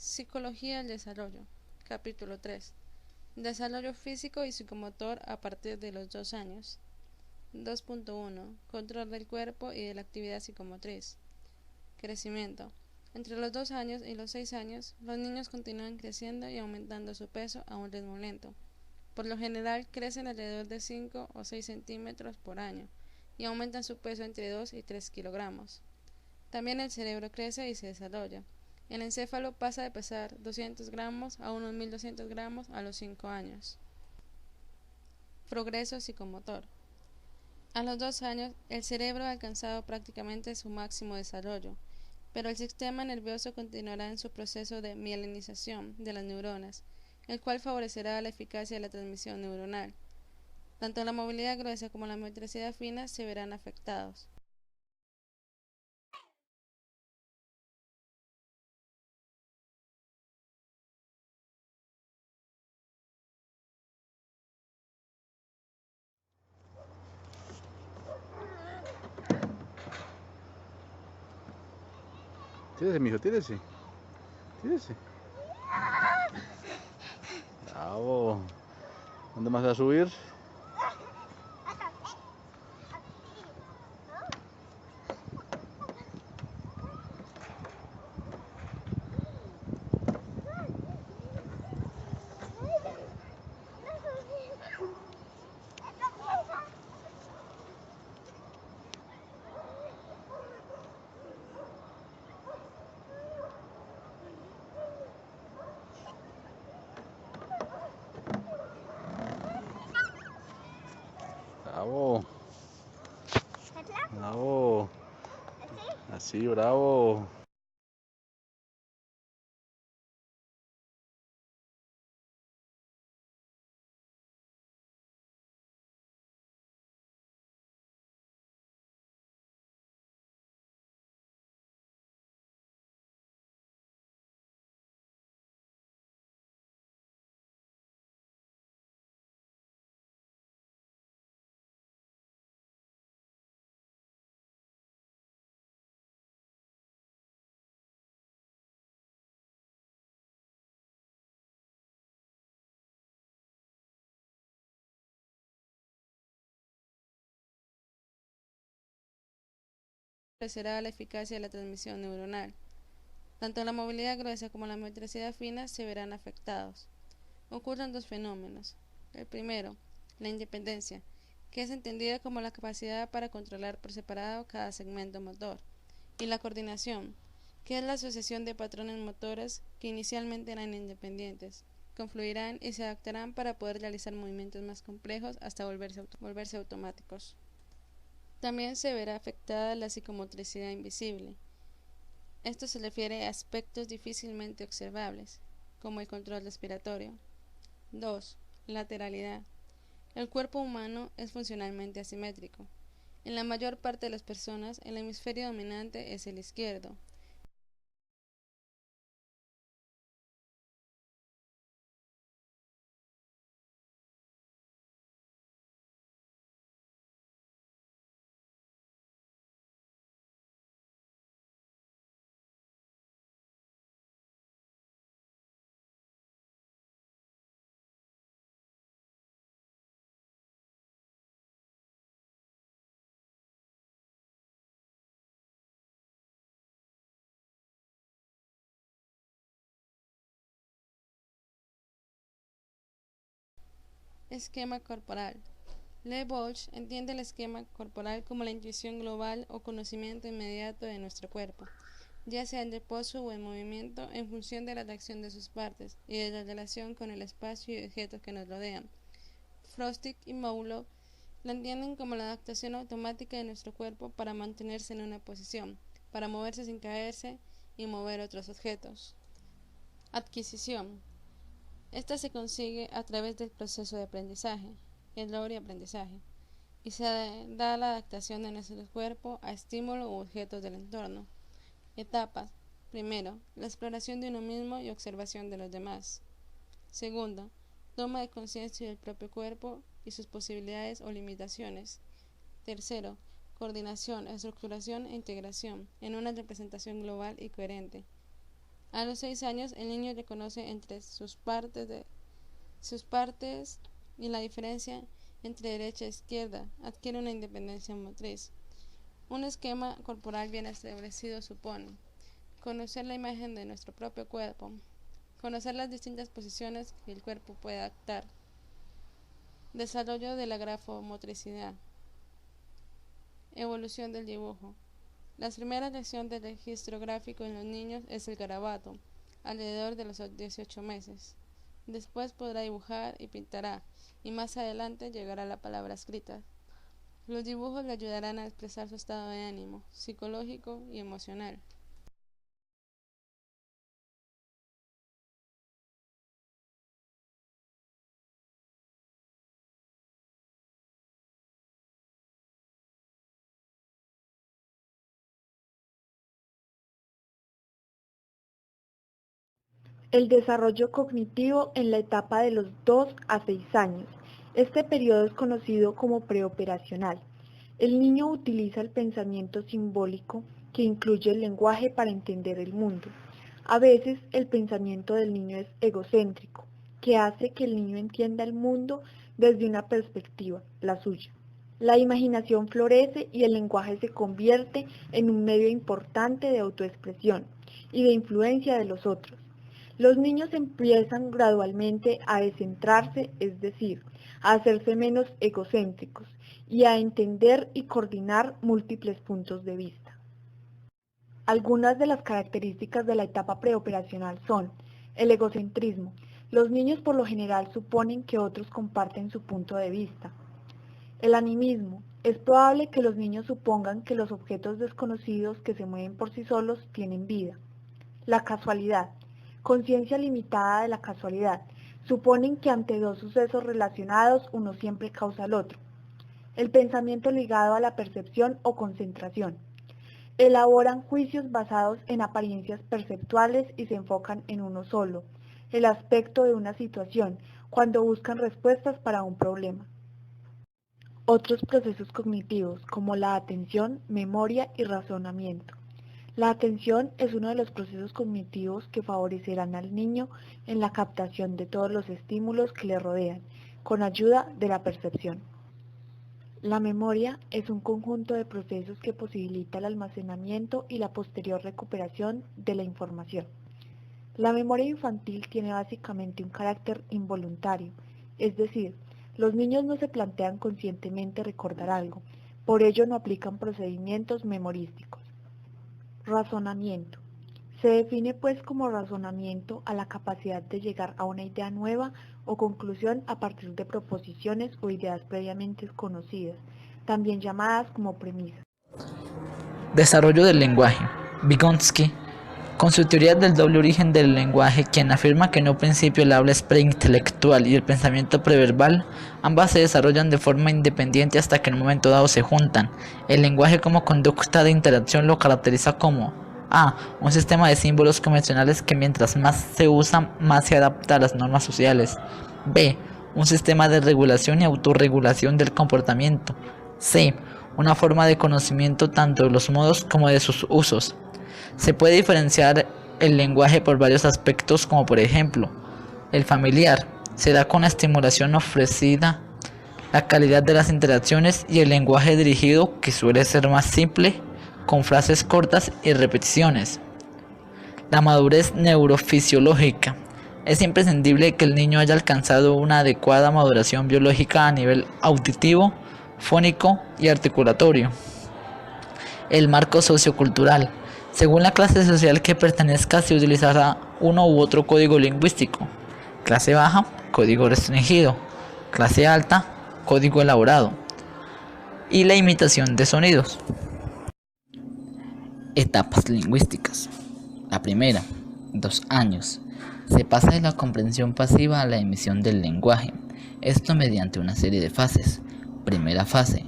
Psicología del desarrollo. Capítulo 3. Desarrollo físico y psicomotor a partir de los 2 años. 2.1. Control del cuerpo y de la actividad psicomotriz. Crecimiento. Entre los 2 años y los 6 años, los niños continúan creciendo y aumentando su peso a un ritmo lento. Por lo general, crecen alrededor de 5 o 6 centímetros por año y aumentan su peso entre 2 y 3 kilogramos. También el cerebro crece y se desarrolla. El encéfalo pasa de pesar 200 gramos a unos 1200 gramos a los 5 años. Progreso psicomotor. A los 2 años, el cerebro ha alcanzado prácticamente su máximo desarrollo, pero el sistema nervioso continuará en su proceso de mielinización de las neuronas, el cual favorecerá la eficacia de la transmisión neuronal. Tanto la movilidad gruesa como la motricidad fina se verán afectados. Tírese, mijo, tírese. Tírese. Bravo. ¿Dónde más va a subir? Bravo. Bravo. Así, bravo. Favorecerá la eficacia de la transmisión neuronal. Tanto la movilidad gruesa como la motricidad fina se verán afectados. Ocurren dos fenómenos. El primero, la independencia, que es entendida como la capacidad para controlar por separado cada segmento motor, y la coordinación, que es la asociación de patrones motores que inicialmente eran independientes, confluirán y se adaptarán para poder realizar movimientos más complejos hasta volverse automáticos. También se verá afectada la psicomotricidad invisible. Esto se refiere a aspectos difícilmente observables, como el control respiratorio. 2. Lateralidad. El cuerpo humano es funcionalmente asimétrico. En la mayor parte de las personas, el hemisferio dominante es el izquierdo. Esquema corporal. Le Bolch entiende el esquema corporal como la intuición global o conocimiento inmediato de nuestro cuerpo, ya sea en reposo o en movimiento, en función de la reacción de sus partes y de la relación con el espacio y objetos que nos rodean. Frostick y Mouloud la entienden como la adaptación automática de nuestro cuerpo para mantenerse en una posición, para moverse sin caerse y mover otros objetos. Adquisición. Esta se consigue a través del proceso de aprendizaje, error y aprendizaje, y se da la adaptación de nuestro cuerpo a estímulos u objetos del entorno. Etapas. Primero, la exploración de uno mismo y observación de los demás. Segundo, toma de conciencia del propio cuerpo y sus posibilidades o limitaciones. Tercero, coordinación, estructuración e integración en una representación global y coherente. A los 6 años, el niño reconoce entre sus partes y la diferencia entre derecha e izquierda, adquiere una independencia motriz. Un esquema corporal bien establecido supone conocer la imagen de nuestro propio cuerpo, conocer las distintas posiciones que el cuerpo puede adaptar, desarrollo de la grafomotricidad, evolución del dibujo. La primera lección de registro gráfico en los niños es el garabato, alrededor de los 18 meses. Después podrá dibujar y pintará, y más adelante llegará la palabra escrita. Los dibujos le ayudarán a expresar su estado de ánimo, psicológico y emocional. El desarrollo cognitivo en la etapa de los 2 a 6 años. Este periodo es conocido como preoperacional. El niño utiliza el pensamiento simbólico que incluye el lenguaje para entender el mundo. A veces el pensamiento del niño es egocéntrico, que hace que el niño entienda el mundo desde una perspectiva, la suya. La imaginación florece y el lenguaje se convierte en un medio importante de autoexpresión y de influencia de los otros. Los niños empiezan gradualmente a descentrarse, es decir, a hacerse menos egocéntricos y a entender y coordinar múltiples puntos de vista. Algunas de las características de la etapa preoperacional son el egocentrismo. Los niños por lo general suponen que otros comparten su punto de vista. El animismo. Es probable que los niños supongan que los objetos desconocidos que se mueven por sí solos tienen vida. La casualidad. Conciencia limitada de la casualidad. Suponen que ante dos sucesos relacionados uno siempre causa el otro. El pensamiento ligado a la percepción o concentración. Elaboran juicios basados en apariencias perceptuales y se enfocan en uno solo, el aspecto de una situación, cuando buscan respuestas para un problema. Otros procesos cognitivos, como la atención, memoria y razonamiento. La atención es uno de los procesos cognitivos que favorecerán al niño en la captación de todos los estímulos que le rodean, con ayuda de la percepción. La memoria es un conjunto de procesos que posibilita el almacenamiento y la posterior recuperación de la información. La memoria infantil tiene básicamente un carácter involuntario, es decir, los niños no se plantean conscientemente recordar algo, por ello no aplican procedimientos memorísticos. Razonamiento. Se define pues como razonamiento a la capacidad de llegar a una idea nueva o conclusión a partir de proposiciones o ideas previamente conocidas, también llamadas como premisas. Desarrollo del lenguaje. Vygotsky, con su teoría del doble origen del lenguaje, quien afirma que en un principio el habla es preintelectual y el pensamiento preverbal, ambas se desarrollan de forma independiente hasta que en un momento dado se juntan. El lenguaje como conducta de interacción lo caracteriza como A. Un sistema de símbolos convencionales que mientras más se usa, más se adapta a las normas sociales. B. Un sistema de regulación y autorregulación del comportamiento. C. Una forma de conocimiento tanto de los modos como de sus usos. Se puede diferenciar el lenguaje por varios aspectos, como por ejemplo, el familiar se da con la estimulación ofrecida, la calidad de las interacciones y el lenguaje dirigido, que suele ser más simple, con frases cortas y repeticiones. La madurez neurofisiológica. Es imprescindible que el niño haya alcanzado una adecuada maduración biológica a nivel auditivo, fónico y articulatorio. El marco sociocultural. Según la clase social que pertenezca, se utilizará uno u otro código lingüístico. Clase baja, código restringido. Clase alta, código elaborado. Y la imitación de sonidos. Etapas lingüísticas. La primera, 2 años. Se pasa de la comprensión pasiva a la emisión del lenguaje. Esto mediante una serie de fases. Primera fase.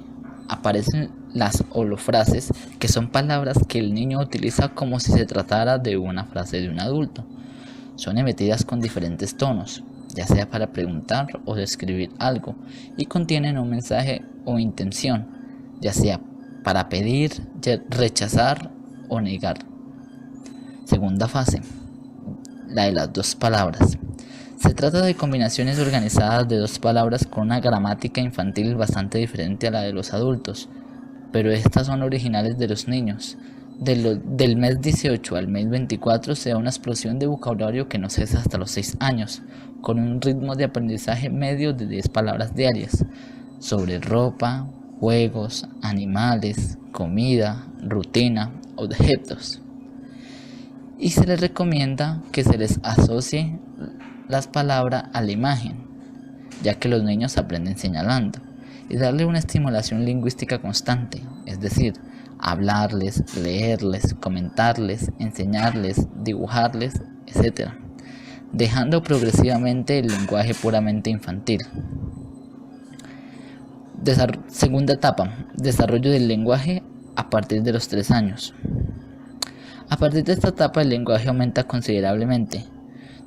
Aparecen las holofrases, que son palabras que el niño utiliza como si se tratara de una frase de un adulto. Son emitidas con diferentes tonos, ya sea para preguntar o describir algo, y contienen un mensaje o intención, ya sea para pedir, rechazar o negar. Segunda fase. la de las dos palabras. Se trata de combinaciones organizadas de dos palabras con una gramática infantil bastante diferente a la de los adultos, pero estas son originales de los niños. Del mes 18 al mes 24 se da una explosión de vocabulario que no cesa hasta los 6 años, con un ritmo de aprendizaje medio de 10 palabras diarias, sobre ropa, juegos, animales, comida, rutina, objetos. Y se les recomienda que se les asocie las palabras a la imagen, ya que los niños aprenden señalando, y darle una estimulación lingüística constante, es decir, hablarles, leerles, comentarles, enseñarles, dibujarles, etc., dejando progresivamente el lenguaje puramente infantil. Segunda etapa, desarrollo del lenguaje a partir de los 3 años. A partir de esta etapa el lenguaje aumenta considerablemente.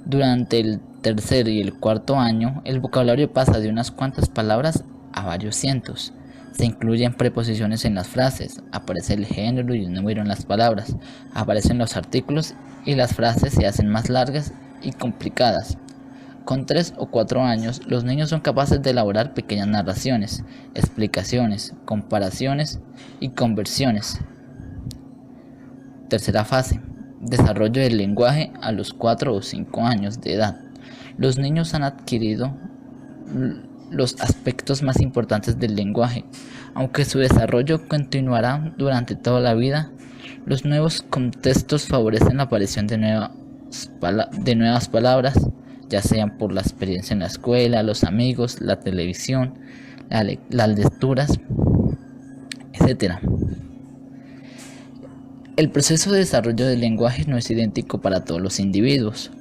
Durante el tercer y el cuarto año, el vocabulario pasa de unas cuantas palabras a varios cientos. Se incluyen preposiciones en las frases, aparece el género y el número en las palabras, aparecen los artículos y las frases se hacen más largas y complicadas. Con 3 o 4 años, los niños son capaces de elaborar pequeñas narraciones, explicaciones, comparaciones y conversiones. Tercera fase, desarrollo del lenguaje a los 4 o 5 años de edad. Los niños han adquirido los aspectos más importantes del lenguaje, aunque su desarrollo continuará durante toda la vida. Los nuevos contextos favorecen la aparición de nuevas palabras, ya sean por la experiencia en la escuela, los amigos, la televisión, las lecturas, etc. El proceso de desarrollo del lenguaje no es idéntico para todos los individuos,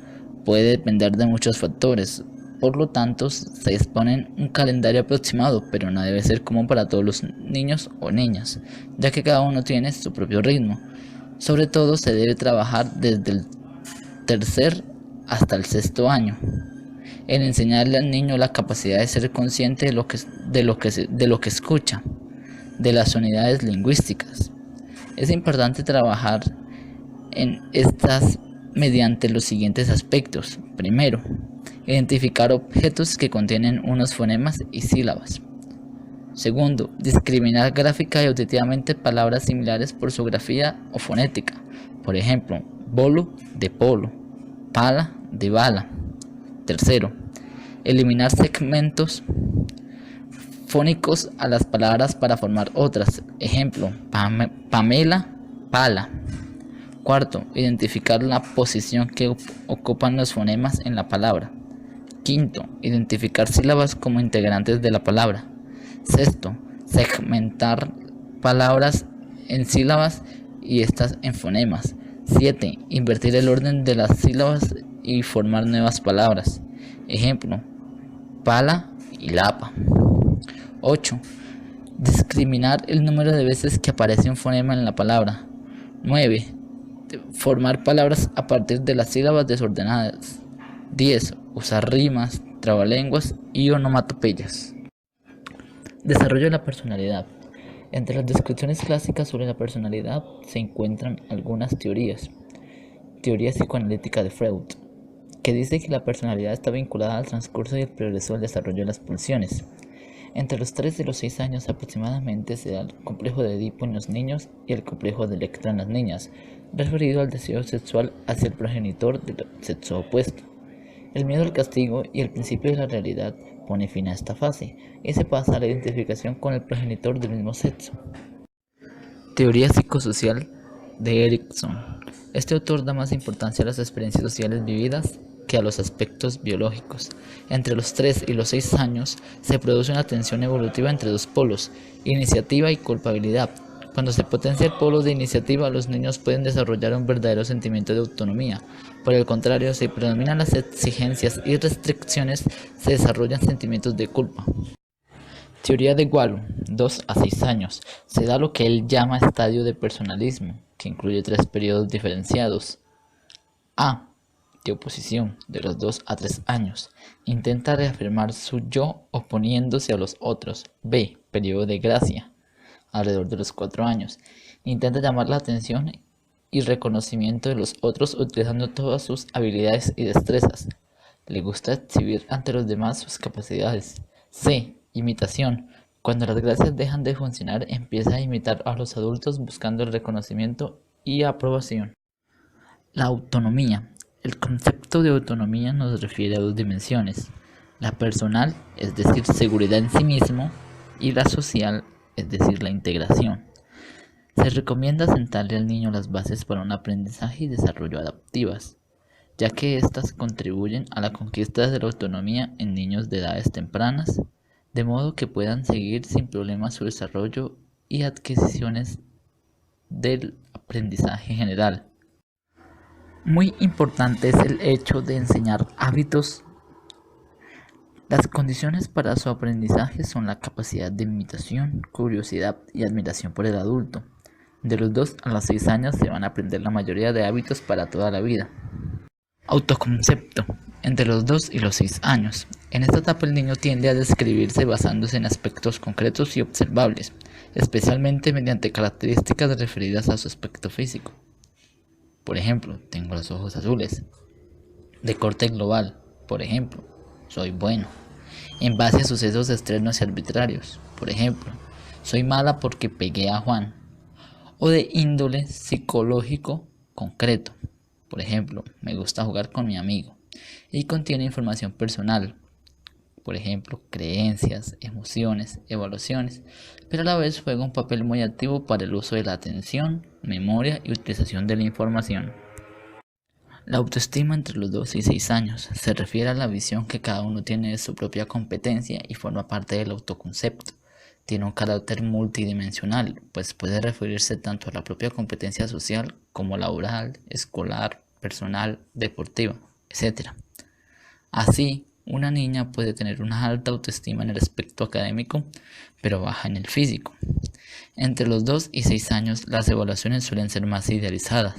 puede depender de muchos factores, por lo tanto se dispone un calendario aproximado, pero no debe ser común para todos los niños o niñas, ya que cada uno tiene su propio ritmo. Sobre todo se debe trabajar desde el tercer hasta el 6.º año, en enseñarle al niño la capacidad de ser consciente de lo que escucha, de las unidades lingüísticas. Es importante trabajar en estas mediante los siguientes aspectos. Primero, identificar objetos que contienen unos fonemas y sílabas. Segundo, discriminar gráfica y auditivamente palabras similares por su grafía o fonética. Por ejemplo, bolo de polo, pala de bala. Tercero, eliminar segmentos fónicos a las palabras para formar otras. Ejemplo, Pamela, pala. Cuarto, identificar la posición que ocupan los fonemas en la palabra. Quinto, identificar sílabas como integrantes de la palabra. Sexto, segmentar palabras en sílabas y estas en fonemas. 7. Invertir el orden de las sílabas y formar nuevas palabras. Ejemplo, pala y lapa. 8. Discriminar el número de veces que aparece un fonema en la palabra. 9. Formar palabras a partir de las sílabas desordenadas. 10. Usar rimas, trabalenguas y onomatopeyas. Desarrollo de la personalidad. Entre las descripciones clásicas sobre la personalidad se encuentran algunas teorías. Teoría psicoanalítica de Freud, que dice que la personalidad está vinculada al transcurso y el progreso del desarrollo de las pulsiones. Entre los 3 y los 6 años aproximadamente se da el complejo de Edipo en los niños y el complejo de Electra en las niñas, referido al deseo sexual hacia el progenitor del sexo opuesto. El miedo al castigo y el principio de la realidad pone fin a esta fase y se pasa a la identificación con el progenitor del mismo sexo. Teoría psicosocial de Erikson. Este autor da más importancia a las experiencias sociales vividas que a los aspectos biológicos. Entre los 3 y los 6 años se produce una tensión evolutiva entre dos polos, iniciativa y culpabilidad. Cuando se potencia el polo de iniciativa, los niños pueden desarrollar un verdadero sentimiento de autonomía. Por el contrario, si predominan las exigencias y restricciones, se desarrollan sentimientos de culpa. Teoría de Wallo, 2 a 6 años. Se da lo que él llama estadio de personalismo, que incluye 3 periodos diferenciados. A. De oposición, de los 2 a 3 años. Intenta reafirmar su yo oponiéndose a los otros. B. Periodo de gracia, alrededor de los 4 años. Intenta llamar la atención y reconocimiento de los otros utilizando todas sus habilidades y destrezas. Le gusta exhibir ante los demás sus capacidades. C. Imitación. Cuando las gracias dejan de funcionar, empieza a imitar a los adultos buscando el reconocimiento y aprobación. La autonomía. El concepto de autonomía nos refiere a dos dimensiones. La personal, es decir, seguridad en sí mismo, y la social, es decir, la integración. Se recomienda sentarle al niño las bases para un aprendizaje y desarrollo adaptivas, ya que éstas contribuyen a la conquista de la autonomía en niños de edades tempranas, de modo que puedan seguir sin problemas su desarrollo y adquisiciones del aprendizaje general. Muy importante es el hecho de enseñar hábitos. Las condiciones para su aprendizaje son la capacidad de imitación, curiosidad y admiración por el adulto. De los 2 a los 6 años se van a aprender la mayoría de hábitos para toda la vida. Autoconcepto. Entre los 2 y los 6 años. En esta etapa el niño tiende a describirse basándose en aspectos concretos y observables, especialmente mediante características referidas a su aspecto físico. Por ejemplo, tengo los ojos azules. De corte global, por ejemplo, soy bueno. En base a sucesos externos y arbitrarios, por ejemplo, soy mala porque pegué a Juan. O de índole psicológico concreto, por ejemplo, me gusta jugar con mi amigo. Y contiene información personal, por ejemplo, creencias, emociones, evaluaciones, pero a la vez juega un papel muy activo para el uso de la atención, memoria y utilización de la información. La autoestima entre los 2 y 6 años se refiere a la visión que cada uno tiene de su propia competencia y forma parte del autoconcepto. Tiene un carácter multidimensional, pues puede referirse tanto a la propia competencia social como laboral, escolar, personal, deportiva, etc. Así, una niña puede tener una alta autoestima en el aspecto académico, pero baja en el físico. Entre los 2 y 6 años, las evaluaciones suelen ser más idealizadas.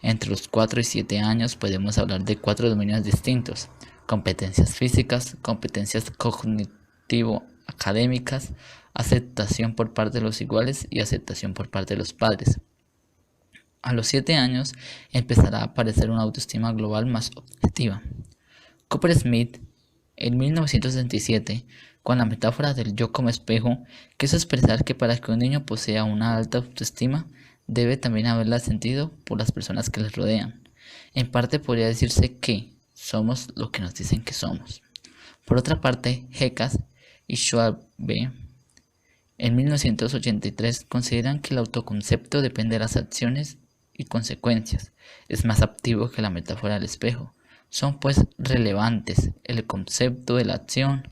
Entre los 4 y 7 años podemos hablar de 4 dominios distintos: competencias físicas, competencias cognitivo-académicas, aceptación por parte de los iguales y aceptación por parte de los padres. A los 7 años empezará a aparecer una autoestima global más objetiva. Cooper Smith, en 1967, con la metáfora del yo como espejo, quiso expresar que para que un niño posea una alta autoestima, debe también haberla sentido por las personas que les rodean. En parte podría decirse que somos lo que nos dicen que somos. Por otra parte, Heckas y Schwabe, en 1983, consideran que el autoconcepto depende de las acciones y consecuencias. Es más activo que la metáfora del espejo. Son pues relevantes el concepto de la acción,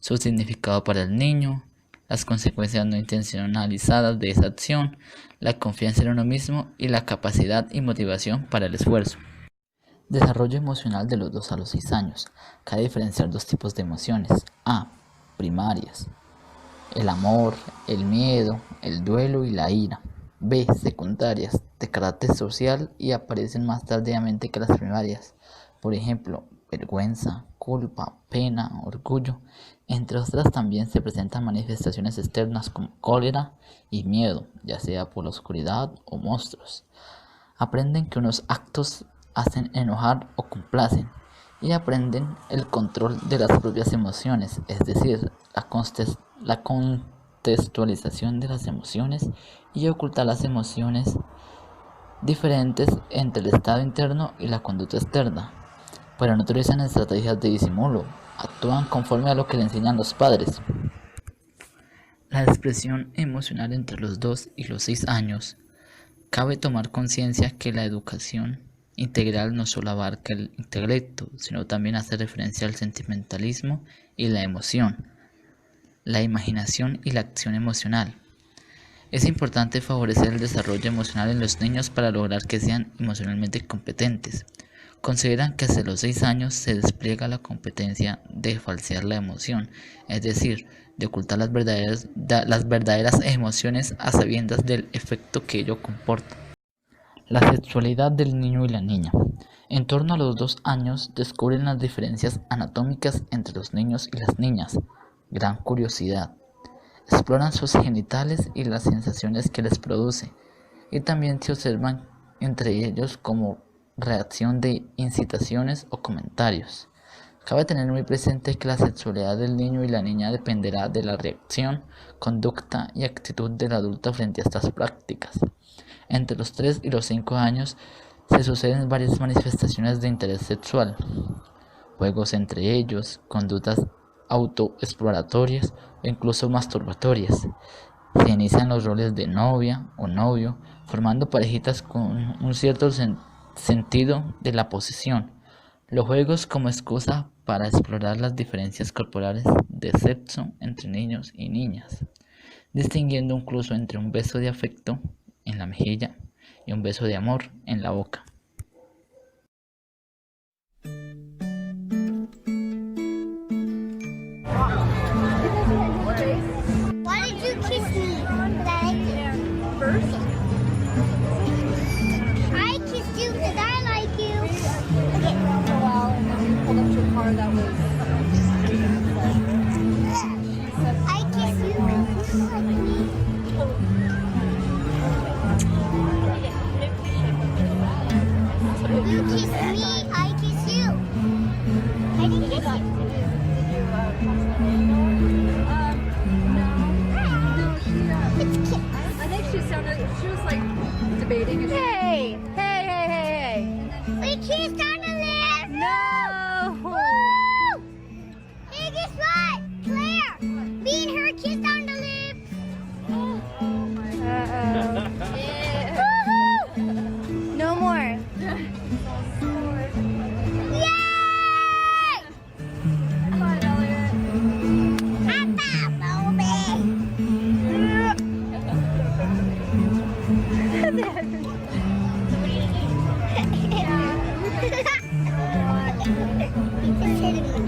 su significado para el niño, las consecuencias no intencionalizadas de esa acción, la confianza en uno mismo y la capacidad y motivación para el esfuerzo. Desarrollo emocional de los 2 a los 6 años. Cabe diferenciar 2 tipos de emociones. A. Primarias: el amor, el miedo, el duelo y la ira. B. Secundarias, de carácter social y aparecen más tardíamente que las primarias. Por ejemplo, vergüenza, culpa, pena, orgullo. Entre otras también se presentan manifestaciones externas como cólera y miedo, ya sea por la oscuridad o monstruos. Aprenden que unos actos hacen enojar o complacen y aprenden el control de las propias emociones, es decir, la contextualización de las emociones y ocultar las emociones diferentes entre el estado interno y la conducta externa, pero no utilizan estrategias de disimulo, actúan conforme a lo que le enseñan los padres. La expresión emocional entre los 2 y los 6 años. Cabe tomar conciencia que la educación integral no solo abarca el intelecto, sino también hace referencia al sentimentalismo y la emoción, la imaginación y la acción emocional. Es importante favorecer el desarrollo emocional en los niños para lograr que sean emocionalmente competentes. Consideran que hacia los 6 años se despliega la competencia de falsear la emoción, es decir, de ocultar las verdaderas emociones a sabiendas del efecto que ello comporta. La sexualidad del niño y la niña. En torno a los 2 años descubren las diferencias anatómicas entre los niños y las niñas. Gran curiosidad. Exploran sus genitales y las sensaciones que les produce. Y también se observan entre ellos como reacción de incitaciones o comentarios. Cabe tener muy presente que la sexualidad del niño y la niña dependerá de la reacción, conducta y actitud del adulto frente a estas prácticas. Entre los 3 y los 5 años se suceden varias manifestaciones de interés sexual, juegos entre ellos, conductas autoexploratorias o incluso masturbatorias. Se inician los roles de novia o novio, formando parejitas con un cierto sentido de la posesión. Los juegos como excusa para explorar las diferencias corporales de sexo entre niños y niñas, distinguiendo incluso entre un beso de afecto en la mejilla y un beso de amor en la boca. Why did you kiss me? First? I kissed you because I like you. Okay. Well, and then we pulled up to a car that was. I kiss you because you like me. You kiss me, I kiss you. I didn't kiss you. It's kiss. I think she was like debating. Hey! We kissed on the lips. No! Woo! Hey, guess what? Claire, me and her kissed on the lips. Woohoo! No more. Yay! Bye, Elliot. Papa, baby. It's a